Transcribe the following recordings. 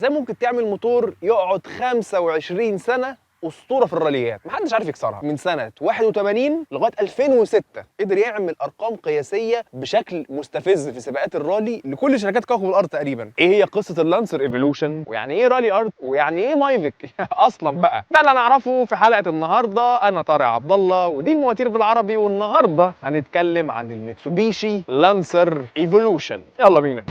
ازاي ممكن تعمل موتور يقعد 25 سنه اسطوره في الراليات، محدش عارف يكسرها من سنه 81 لغايه 2006. قدر يعمل ارقام قياسيه بشكل مستفز في سباقات الرالي لكل شركات كوكب الارض تقريبا. ايه هي قصه اللانسر ايفولوشن، ويعني ايه رالي ارض، ويعني ايه مايفيك اصلا بقى؟ ده اللي هنعرفه في حلقه النهارده. انا طارق عبد الله ودي المواتير بالعربي، والنهارده هنتكلم عن الميتسوبيشي لانسر ايفولوشن. يلا بينا.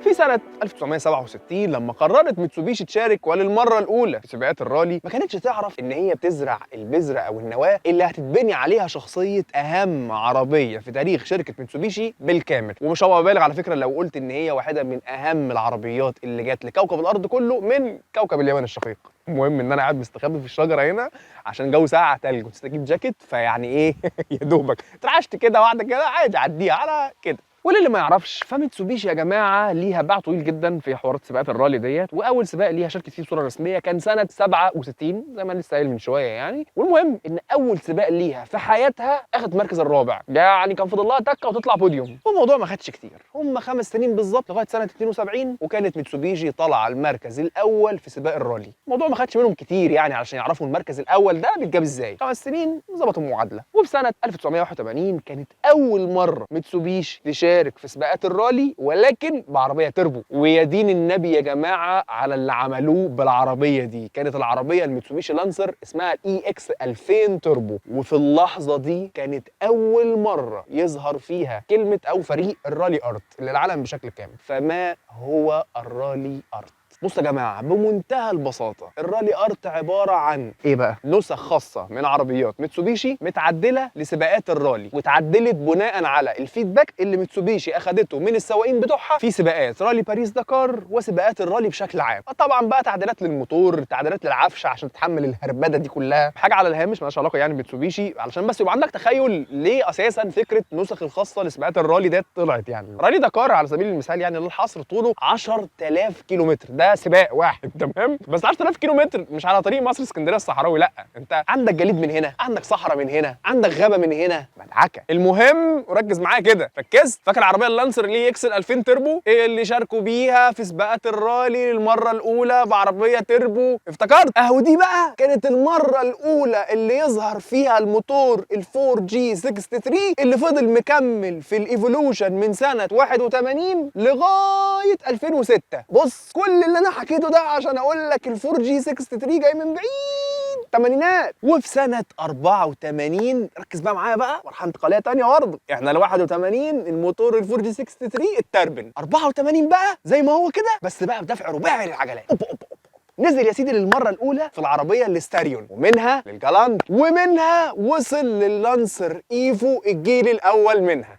في سنة 1967 لما قررت ميتسوبيشي تشارك وللمرة الأولى في سباقات الرالي، ما كانتش تعرف إن هي بتزرع البذرة أو النواة اللي هتتبني عليها شخصية أهم عربية في تاريخ شركة ميتسوبيشي بالكامل. ومش هبقى بالغ على فكرة لو قلت إن هي واحدة من أهم العربيات اللي جت لكوكب الأرض كله من كوكب اليابان الشقيق. المهم إن أنا قاعد مستخبي في الشجرة هنا عشان الجو ساقع تلج، ونسيت أجيب جاكيت، فيعني إيه يا دوبك اترعشت كده واحدة كده عادي عديها على كده. وللي ما يعرفش، فميتسوبيشي يا جماعه ليها باع طويل جدا في حوارات سباقات الرالي ديت، واول سباق ليها شاركت فيه بصوره رسميه كان سنه 67 زي ما لسه قايل من شويه يعني. والمهم ان اول سباق ليها في حياتها اخذت المركز الرابع، يعني كان فاضل لها تكه وتطلع بوديوم. والموضوع ما خدش كتير، هم 5 سنين بالظبط لغايه سنه 72 وكانت ميتسوبيشي طالعه المركز الاول في سباق الرالي. الموضوع ما خدش منهم كتير يعني علشان يعرفوا المركز الاول ده بيتجاب ازاي. 5 سنين ظبطوا المعادله. وفي سنه 1981 كانت اول مره ميتسوبيشي تشارك في سباقات الرالي، ولكن بعربيه تربو. ويا دين النبي يا جماعه على اللي عملوه بالعربيه دي. كانت العربيه الميتسوبيشي لانسر اسمها الاي اكس 2000 تربو، وفي اللحظه دي كانت اول مره يظهر فيها كلمه او فريق الرالي ارت للعالم بشكل كامل. فما هو الرالي ارت؟ بص يا جماعه، بمنتهى البساطه الرالي ارت عباره عن ايه بقى؟ نسخ خاصه من عربيات ميتسوبيشي متعدله لسباقات الرالي، واتعدلت بناء على الفيدباك اللي ميتسوبيشي اخدته من السواقين بتوعها في سباقات رالي باريس دكار وسباقات الرالي بشكل عام. طبعا بقى تعديلات للموتور، تعديلات للعفشه عشان تتحمل الهربده دي كلها. حاجه على الهامش مالهاش علاقه يعني بميتسوبيشي، علشان بس يبقى عندك تخيل ليه اساسا فكره النسخ الخاصه لسباقات الرالي ديت طلعت. يعني رالي دكار على سبيل المثال يعني للحصر طوله 10000 كيلومتر، ده سباق واحد تمام، بس 10000 كيلومتر مش على طريق مصر اسكندريه الصحراوي، لا، انت عندك جليد من هنا، عندك صحراء من هنا، عندك غابه من هنا، مدعكه. المهم ركز معايا كده، ركزت. فاكر العربيه اللانسر اللي اكس 2000 تربو اللي شاركوا بيها في سباقات الرالي للمره الاولى بعربيه تربو؟ افتكرت اهو دي بقى كانت المره الاولى اللي يظهر فيها الموتور الفور جي 63 اللي فضل مكمل في الايفولوشن من سنه 81 لغايه 2006. بص كل اللي انا حكيته ده عشان اقول لك الفور جي 63 جاي من بعيد الثمانينات. وفي سنه 84 ركز بقى معايا بقى، مرحله انتقاليه ثانيه برضه. احنا ل 81 الموتور الفور جي 63 التربن، 84 بقى زي ما هو كده بس بقى بدفع رباعي للعجلات. أوب أوب أوب. نزل يا سيدي للمره الاولى في العربيه الاستاريون، ومنها للجالانت، ومنها وصل لللانسر ايفو الجيل الاول منها.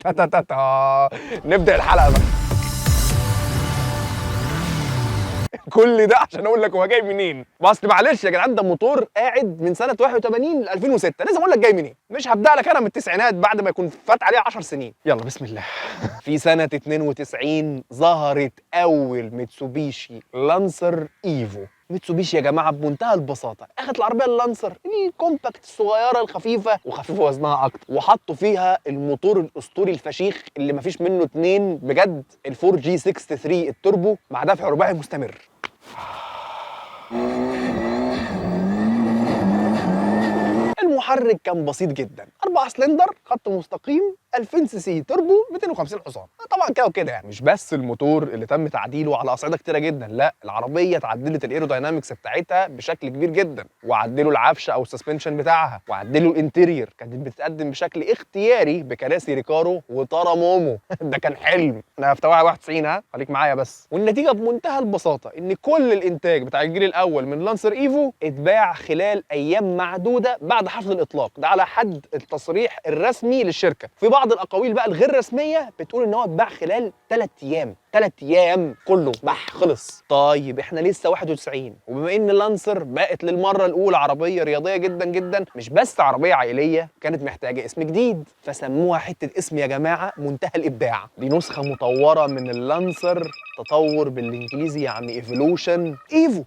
نبدا الحلقه بقى. كل ده عشان اقول لك هو جاي منين. بس معلش يا جدعان، ده موتور قاعد من سنه 81 ل 2006، لازم اقول لك جاي منين. مش هبدا لك انا من التسعينات بعد ما يكون فات عليه 10 سنين. يلا بسم الله. في سنه 92 ظهرت اول ميتسوبيشي لانسر ايفو. ميتسوبيشي يا جماعه بمنتهى البساطه اخذت العربيه اللانسر الكومباكت الصغيره الخفيفه وخفيفه وزنها اكتر، وحطوا فيها الموتور الاسطوري الفشيخ اللي مفيش منه اتنين بجد، الفور جي 63 التوربو مع دفع رباعي مستمر. المحرك كان بسيط جدا، 4 سلندر خط مستقيم 2000 سي سي توربو 250 حصان. طبعا كده وكده يعني. مش بس الموتور اللي تم تعديله على اصعده كتيره جدا، لا، العربيه اتعدلت الايروداينامكس بتاعتها بشكل كبير جدا، وعدلوا العفشه او السسبنشن بتاعها، وعدلوا الانتيرير. كانت بتتقدم بشكل اختياري بكراسي ريكارو وطاره مومو. ده كان حلم. انا في 91 ها، خليك معايا بس. والنتيجه بمنتهى البساطه ان كل الانتاج بتاع الجيل الاول من لانسر ايفو اتباع خلال ايام معدوده بعد حشر حفل الاطلاق ده على حد التصريح الرسمي للشركه. في بعض الاقاويل بقى الغير رسميه بتقول ان هو اتباع خلال 3 ايام، 3 ايام كله خلص. طيب احنا لسه 91، وبما ان لانسر بقت للمره الاولى عربيه رياضيه جدا جدا، مش بس عربيه عائليه، كانت محتاجه اسم جديد، فسموها حته اسم يا جماعه منتهى الابداع. دي نسخه مطوره من اللانسر، تطور بالانجليزي يعني ايفولوشن، ايفو.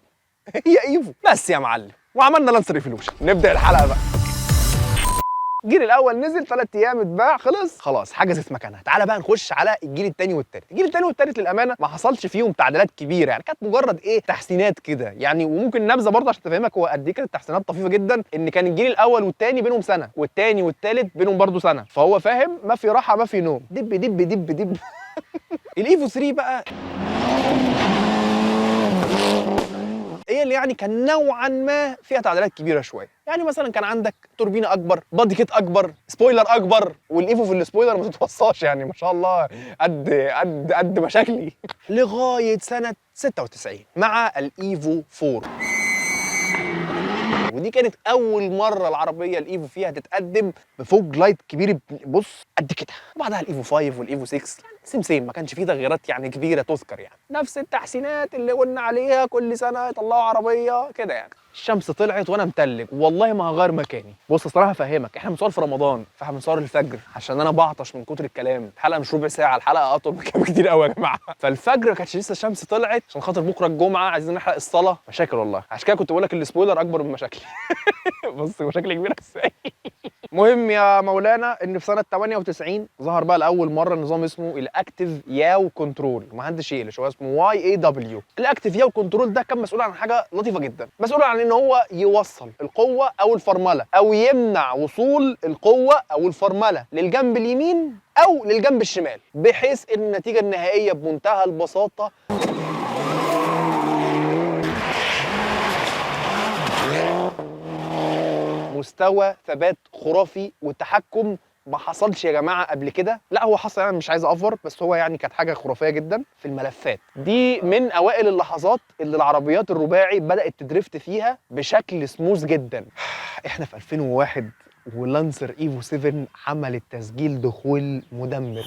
هي ايفو بس يا معلم، وعملنا لانسر ايفولوشن. نبدا الحلقه بقى. الجيل الاول نزل 3 ايام اتباع خلاص حجزت مكانها. تعالى بقى نخش على الجيل الثاني والثالث. الجيل الثاني والثالث للامانه ما حصلش فيهم تعديلات كبيره، يعني كانت مجرد تحسينات كده يعني. وممكن نبذه برضه عشان تفهمك هو قد ايه كانت تحسينات طفيفه جدا، ان كان الجيل الاول والثاني بينهم سنه، والثاني والثالث بينهم برضه سنه، فهو فاهم ما في راحه ما في نوم، دب دب دب دب. الايفو 3 بقى هي اللي يعني كان نوعا ما فيها تعديلات كبيره شويه. يعني مثلا كان عندك توربينه اكبر، بادي كيت اكبر، سبويلر اكبر، والايفو في السبويلر ما تتوصاش يعني، ما شاء الله قد مشاكلي. لغايه سنه 96 مع الايفو 4، ودي كانت اول مره العربيه الايفو فيها تتقدم بفوج لايت كبير، بص قد كده. وبعدها الايفو 5 والايفو 6 يعني سيم ما كانش فيه تغييرات يعني كبيره تذكر، يعني نفس التحسينات اللي قلنا عليها كل سنه يطلعوا عربيه كده يعني. الشمس طلعت وانا متلج، والله ما هغير مكاني. بص الصراحه افهمك، احنا بنصور في رمضان، فاحنا بنصور الفجر عشان انا بعطش من كتر الكلام. الحلقه مش ربع ساعه، الحلقه اطول من كده كتير قوي يا جماعه. فالفجر ما كانتش لسه الشمس طلعت، عشان خاطر بكره الجمعه عايزين نحرق الصلاه. مشاكل والله، عشان كده كنت بقول لك السبويلر اكبر من مشاكلي. بص مشاكل كبيره ازاي. مهم يا مولانا ان في سنه 98 ظهر بقى لاول مره نظام اسمه الاكتيف ياو كنترول، ومحدش يقلش هو اسمه واي اي دبليو. الاكتيف ياو كنترول ده كان مسؤول عن حاجه لطيفه جدا، مسؤول عن ان هو يوصل القوه او الفرمله، او يمنع وصول القوه او الفرمله للجنب اليمين او للجنب الشمال، بحيث ان النتيجه النهائيه بمنتهى البساطه مستوى ثبات خرافي والتحكم ما حصلش يا جماعه قبل كده. لا هو حصل، انا مش عايز افور، بس هو يعني كانت حاجه خرافيه جدا في الملفات دي. من اوائل اللحظات اللي العربيات الرباعي بدات تدريفت فيها بشكل سموث جدا. احنا في 2001 ولانسر ايفو 7 عملت تسجيل دخول مدمر.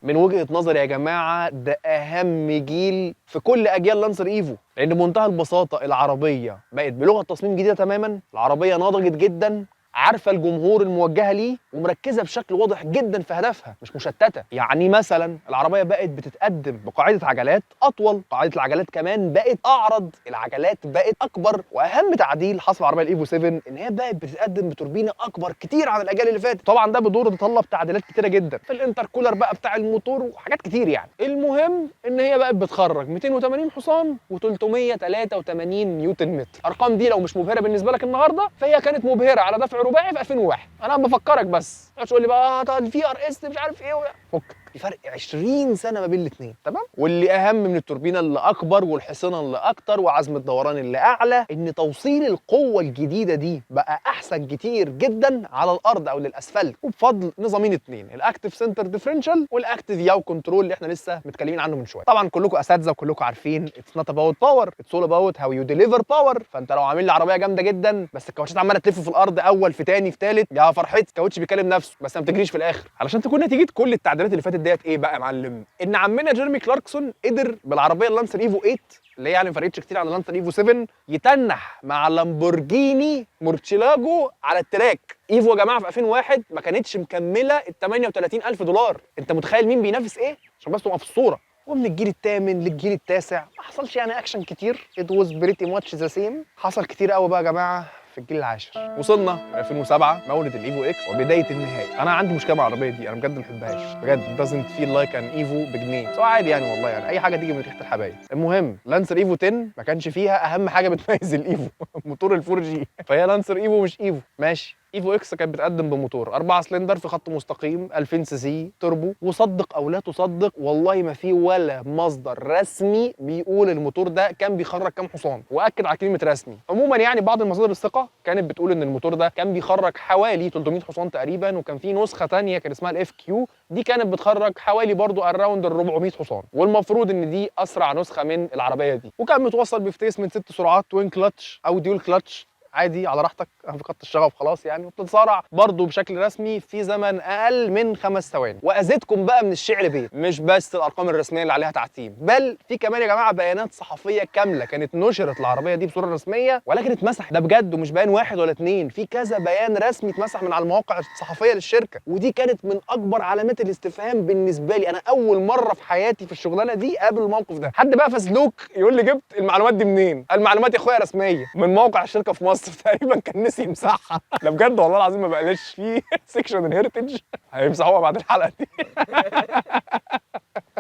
من وجهة نظري يا جماعة ده أهم جيل في كل أجيال لانسر إيفو، لأن بمنتهى البساطة العربية بقت بلغة تصميم جديدة تماماً، العربية نضجت جداً، عارفه الجمهور الموجهه ليه، ومركزه بشكل واضح جدا في هدفها، مش مشتته. يعني مثلا العربيه بقت بتتقدم بقاعده عجلات اطول، قاعده العجلات كمان بقت اعرض، العجلات بقت اكبر، واهم تعديل حصل على العربيه الايفو 7 ان هي بقت بتتقدم بتوربينه اكبر كتير عن الاجيال اللي فاتت. طبعا ده بدور تطلب تعديلات كتيره جدا في الانتركولر بقى بتاع الموتور وحاجات كتير يعني. المهم ان هي بقت بتخرج 280 حصان و383 نيوتن متر. الارقام دي لو مش مبهره بالنسبه لك النهارده فهي كانت مبهره على دفع رباعي في 2001. انا بفكرك بس، تقول لي بقى ده الفي ار اس مش عارف ايه فك، في فرق 20 سنه ما بين الاثنين، تمام. واللي اهم من التوربينه اللي اكبر والحصانه اللي اكتر وعزم الدوران اللي اعلى، ان توصيل القوه الجديده دي بقى احسن كتير جدا على الارض او للاسفلت، وبفضل نظامين اثنين، الاكتيف سنتر ديفرنشال والاكتيف ياو كنترول اللي احنا لسه متكلمين عنه من شويه. طبعا كلكم اساتذه وكلكم عارفين اتس نوت اباوت باور، اتس اول اباوت هاو يو ديليفر باور. فانت لو عامل لي عربيه جامده جدا بس الكاوتشات عماله تلف في الارض اول في تاني في تالت، يا فرحتي الكاوتش بيكلم نفسه بس ما بتجريش في الاخر. علشان تكون نتيجه كل التعديلات اللي فاتت ديت ايه بقى يا معلم، ان عمنا جيرمي كلاركسون قدر بالعربيه اللانسر ايفو 8 اللي هي يعني ما فرقتش كتير عن اللانسر ايفو 7 يتنح مع لامبورجيني مورتشيلاجو على التراك. ايفو يا جماعه في 2001 ما كانتش مكمله ال 38,000 دولار. انت متخيل مين بينافس ايه؟ عشان بس تبقى في الصوره. ومن الجيل الثامن للجيل التاسع ما حصلش يعني اكشن كتير، ات واز بريتي ماتش ذا سيم. حصل كتير قوي بقى يا جماعه في الجيل العاشر. وصلنا ل 2007 مولد الايفو اكس وبدايه النهايه. انا عندي مشكله مع العربيه دي، انا بجد ما بحبهاش بجد، doesn't feel like an ايفو بجنيه. سواء عادي يعني والله، يعني اي حاجه تيجي من ريحه الحبايب. المهم لانسر ايفو 10 ما كانش فيها اهم حاجه بتميز الايفو موتور الفور جي. فهي لانسر ايفو مش ايفو، ماشي. ايفو اكس كانت بتقدم بموتور 4 سلندر في خط مستقيم 2000 سي سي توربو، وصدق او لا تصدق والله ما في ولا مصدر رسمي بيقول الموتور ده كان بيخرج كام حصان، واكد على كلمه رسمي. عموما يعني بعض المصادر الثقه كانت بتقول ان الموتور ده كان بيخرج حوالي 300 حصان تقريبا، وكان في نسخه ثانيه كان اسمها الاف كيو، دي كانت بتخرج حوالي برضو اراوند ال 400 حصان، والمفروض ان دي اسرع نسخه من العربيه دي، وكان متوصل بفتيس من 6 سرعات توين كلتش او ديول كلتش عادي على راحتك، انا فقدت الشغف خلاص يعني، وبتتصارع برضه بشكل رسمي في زمن اقل من 5 ثواني. وازيدكم بقى من الشعر بيت، مش بس الارقام الرسميه اللي عليها تعتيم، بل في كمان يا جماعه بيانات صحفيه كامله كانت نشرت العربيه دي بصوره رسميه، ولكن اتمسح ده بجد، ومش بيان واحد ولا اتنين، في كذا بيان رسمي اتمسح من على المواقع الصحفيه للشركه، ودي كانت من اكبر علامات الاستفهام بالنسبه لي. انا اول مره في حياتي في الشغلانه دي قابل الموقف ده. حد بقى فسلوك يقول لي جبت المعلومات دي منين؟ المعلومات يا اخويا رسميه من موقع الشركه في مصر تقريبا كان نسي يمسحها. ده بجد والله العظيم ما بقلاش فيه سيكشن الهيرتج، هيمسحوها بعد الحلقه دي.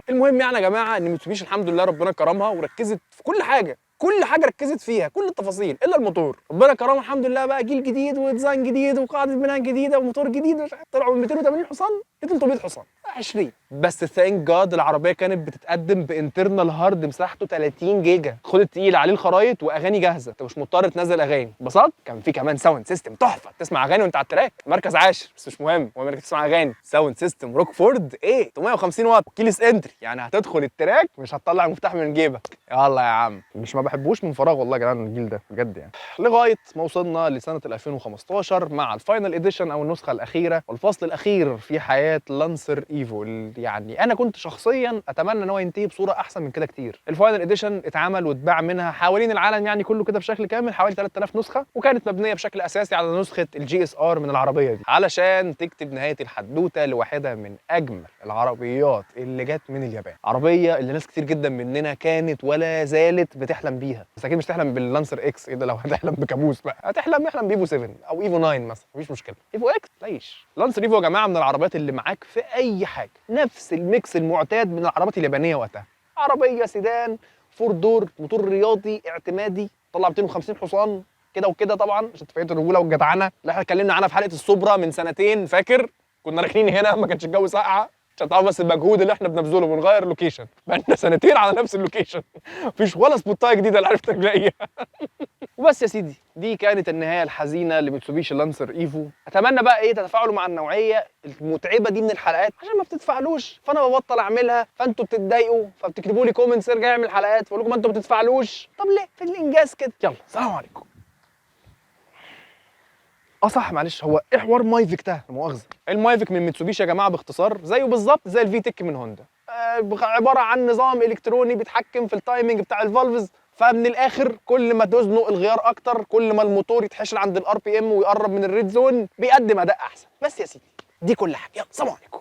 المهم يعني يا جماعه ان ميتسوبيشي الحمد لله ربنا كرمها وركزت في كل حاجه، كل حاجه ركزت فيها، كل التفاصيل الا الموتور. ربنا كرمها الحمد لله بقى، جيل جديد وديزاين جديد وقاعده بناء جديده وموتور جديد، طلعوا من 280 حصان ل 300 حصان 20. بس ثانك جاد العربيه كانت بتتقدم بانترنال هارد مساحته 30 جيجا، خد التقيل عليه الخرايط واغاني جاهزه، انت مش مضطر تنزل اغاني. بساط كان في كمان ساوند سيستم تحفه، تسمع اغاني وانت على التراك. مركز عاشر بس مش مهم، المهم انك تسمع اغاني. ساوند سيستم روك فورد 850 واط، كيلس انتري، يعني هتدخل التراك مش هتطلع المفتاح من جيبك. يلا يا عم، مش ما بحبوش من فراغ والله يا جدعان الجيل ده بجد يعني. لغايه ما وصلنا لسنه 2015 مع الفاينل اديشن او النسخه الاخيره والفصل الاخير في حياه لانسر ايفو. يعني انا كنت شخصيا اتمنى ان هو ينتهي بصوره احسن من كده كتير. الفاينل اديشن اتعمل واتباع منها حوالين العالم يعني كله كده بشكل كامل حوالي 3000 نسخه، وكانت مبنيه بشكل اساسي على نسخه الجي اس ار من العربيه دي، علشان تكتب نهايه الحدوته لواحده من اجمل العربيات اللي جت من اليابان. عربيه اللي ناس كتير جدا مننا كانت ولا زالت بتحلم بيها، بس اكيد مش تحلم باللانسر اكس، ايه ده؟ لو هتحلم بكابوس بقى احلم بايفو 7 او ايفو 9 مثلا، مفيش مشكله. ايفو اكس تعيش. لانسر ايفو يا جماعه من العربيات اللي معاك في اي حاجه، نفس الميكس المعتاد من العربيات اليابانيه وقتها. عربيه سيدان 4 دور، موتور رياضي اعتمادي، طلع 250 حصان كده وكده طبعا عشان تفايت الرجوله والجدعنه اللي احنا اتكلمنا عنها في حلقه السوبرا من سنتين، فاكر؟ كنا راكنين هنا ما كانش الجو ساقعه، عشان تعرف بس المجهود اللي احنا بنبذله، بنغير لوكيشن بقالنا سنتين على نفس اللوكيشن، مفيش ولا سبوتايه جديده اللي عرفت نلاقيها. وبس يا سيدي، دي كانت النهايه الحزينه لميتسوبيشي لانسر ايفو. اتمنى بقى ايه تتفاعلوا مع النوعيه المتعبه دي من الحلقات، عشان ما بتتفاعلوش فانا ببطل اعملها، فانتوا بتتضايقوا فبتكتبوا لي كومنتس ارجع اعمل حلقات، فاقول لكم انتوا ما بتتفاعلوش. طب ليه؟ في الانجاز كده. يلا سلام عليكم. صح معلش، هو ايه حوار مايفيك ده؟ لا مؤاخذه. المايفيك من ميتسوبيشي يا جماعه باختصار زيه بالظبط زي الفي تك من هوندا، عباره عن نظام الكتروني بيتحكم في التايمنج بتاع الفالفز، فمن الاخر كل ما تزنق الغيار اكتر كل ما الموتور يتحشر عند الار بي ام ويقرب من الريد زون، بيقدم اداء احسن. بس يا سيدي دي كل حاجه، يلا سلام عليكم.